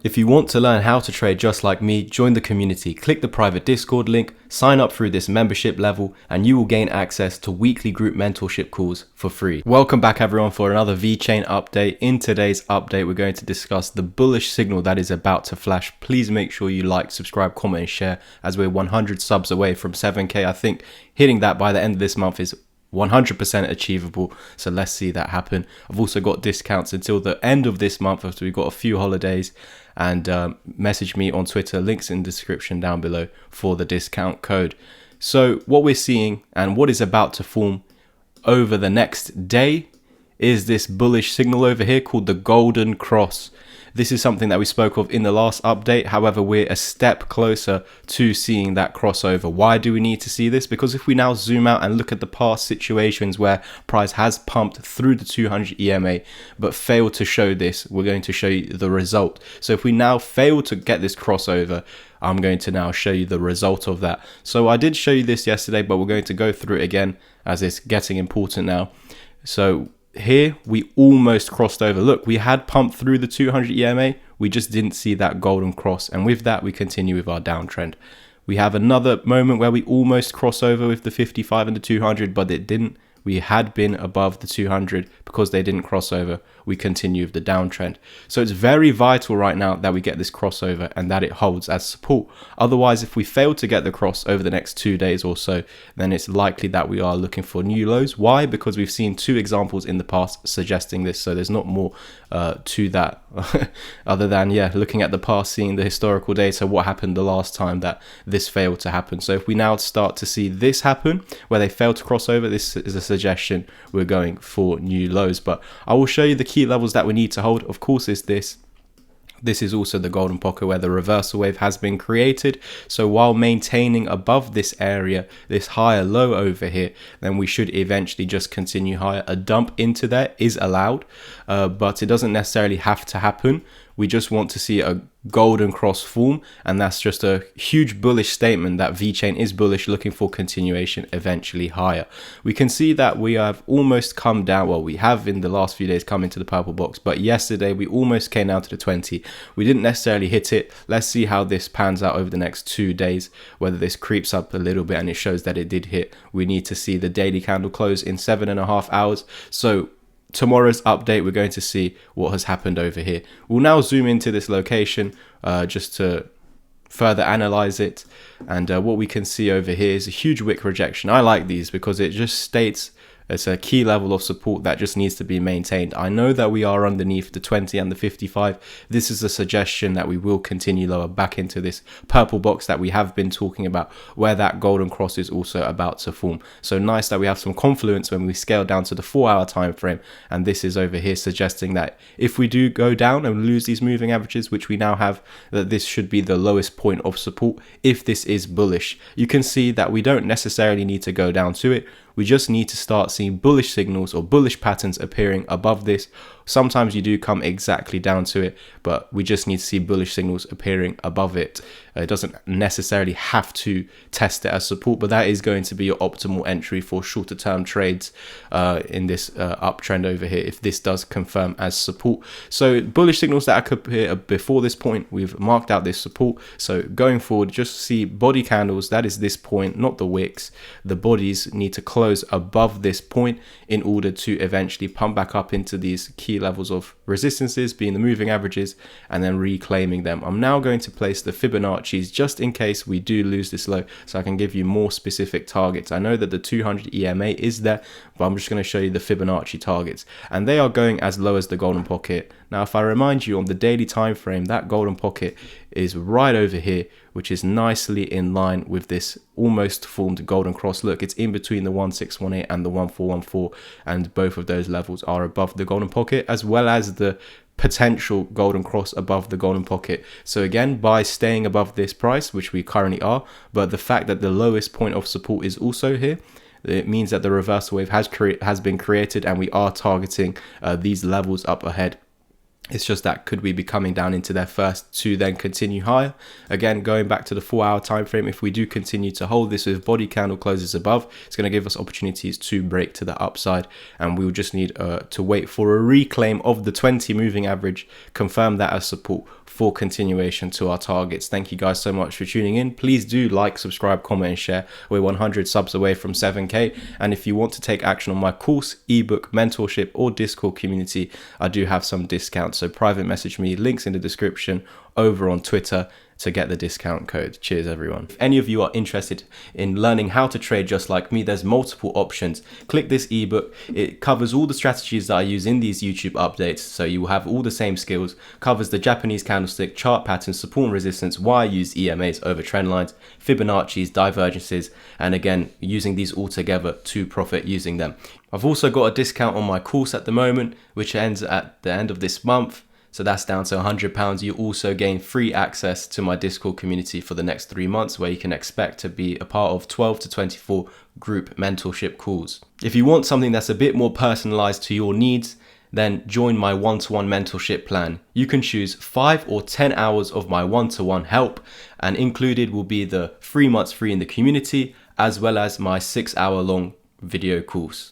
If you want to learn how to trade just like me, join the community, click the private Discord link, sign up through this membership level, and you will gain access to weekly group mentorship calls for free. Welcome back everyone for another Vechain update. In today's update, we're going to discuss the bullish signal that is about to flash. Please make sure you like, subscribe, comment, and share as we're 100 subs away from 7K. I think hitting that by the end of this month is 100% achievable, so let's see that happen. I've also got discounts until the end of this month after we've got a few holidays, and message me on Twitter, links in the description down below for the discount code. So what we're seeing and what is about to form over the next day is this bullish signal over here called the golden cross. This is something that we spoke of in the last update. However, we're a step closer to seeing that crossover. Why do we need to see this? Because if we now zoom out and look at the past situations where price has pumped through the 200 EMA but failed to show this, we're going to show you the result. So if we now fail to get this crossover, I'm going to now show you the result of that. So I did show you this yesterday, but we're going to go through it again as it's getting important now. So here we almost crossed over. Look, we had pumped through the 200 EMA, we just didn't see that golden cross, and with that we continue with our downtrend. We have another moment where we almost cross over with the 55 and the 200, but it didn't. We had been above the 200 because they didn't cross over. We continue with the downtrend. So it's very vital right now that we get this crossover and that it holds as support. Otherwise, if we fail to get the cross over the next 2 days or so, then it's likely that we are looking for new lows. Why? Because we've seen two examples in the past suggesting this. So there's not more to that other than, looking at the past, seeing the historical data, what happened the last time that this failed to happen. So if we now start to see this happen where they fail to cross over, this is a suggestion we're going for new lows. But I will show you the key levels that we need to hold. Of course, is this is also the golden pocket where the reversal wave has been created. So while maintaining above this area, this higher low over here, then we should eventually just continue higher. A dump into there is allowed, but it doesn't necessarily have to happen. We just want to see a golden cross form, and that's just a huge bullish statement that Vechain is bullish, looking for continuation eventually higher. We can see that we have almost come down. Well, we have in the last few days come into the purple box, but yesterday we almost came down to the 20. We didn't necessarily hit it. Let's see how this pans out over the next 2 days, whether this creeps up a little bit and it shows that it did hit. We need to see the daily candle close in 7.5 hours. So tomorrow's update, we're going to see what has happened over here. We'll now zoom into this location just to further analyze it, and what we can see over here is a huge wick rejection. I like these because it just states it's a key level of support that just needs to be maintained. I know that we are underneath the 20 and the 55. This is a suggestion that we will continue lower back into this purple box that we have been talking about, where that golden cross is also about to form. So nice that we have some confluence when we scale down to the 4-hour time frame, and this is over here suggesting that if we do go down and lose these moving averages, which we now have, that this should be the lowest point of support if this is bullish. You can see that we don't necessarily need to go down to it. We just need to start seeing bullish signals or bullish patterns appearing above this. Sometimes you do come exactly down to it, but we just need to see bullish signals appearing above it. It doesn't necessarily have to test it as support, but that is going to be your optimal entry for shorter term trades in this uptrend over here, if this does confirm as support. So bullish signals that could appear before this point, we've marked out this support. So going forward, just see body candles, that is this point, not the wicks. The bodies need to close above this point in order to eventually pump back up into these key levels of resistances, being the moving averages, and then reclaiming them. I'm now going to place the Fibonacci's just in case we do lose this low, so I can give you more specific targets. I know that the 200 EMA is there, but I'm just going to show you the Fibonacci targets, and they are going as low as the golden pocket. Now, if I remind you on the daily time frame, that golden pocket is right over here, which is nicely in line with this almost formed golden cross. Look, it's in between the 1618 and the 1414, and both of those levels are above the golden pocket, as well as the potential golden cross above the golden pocket. So again, by staying above this price, which we currently are, but the fact that the lowest point of support is also here, it means that the reversal wave has been created, and we are targeting these levels up ahead. It's just that could we be coming down into there first to then continue higher? Again, going back to the 4-hour time frame, if we do continue to hold this with body candle closes above, it's going to give us opportunities to break to the upside, and we will just need to wait for a reclaim of the 20 moving average, confirm that as support for continuation to our targets. Thank you guys so much for tuning in. Please do like, subscribe, comment, and share. We're 100 subs away from 7K. And if you want to take action on my course, ebook, mentorship, or Discord community, I do have some discounts. So private message me, links in the description, over on Twitter to get the discount code. Cheers, everyone. If any of you are interested in learning how to trade just like me, there's multiple options. Click this ebook. It covers all the strategies that I use in these YouTube updates. So you will have all the same skills, covers the Japanese candlestick, chart patterns, support and resistance, why I use EMAs over trend lines, Fibonacci's, divergences, and again, using these all together to profit using them. I've also got a discount on my course at the moment, which ends at the end of this month. So that's down to £100. You also gain free access to my Discord community for the next 3 months, where you can expect to be a part of 12 to 24 group mentorship calls. If you want something that's a bit more personalized to your needs, then join my one-to-one mentorship plan. You can choose 5 or 10 hours of my one-to-one help, and included will be the 3 months free in the community, as well as my 6-hour long video course.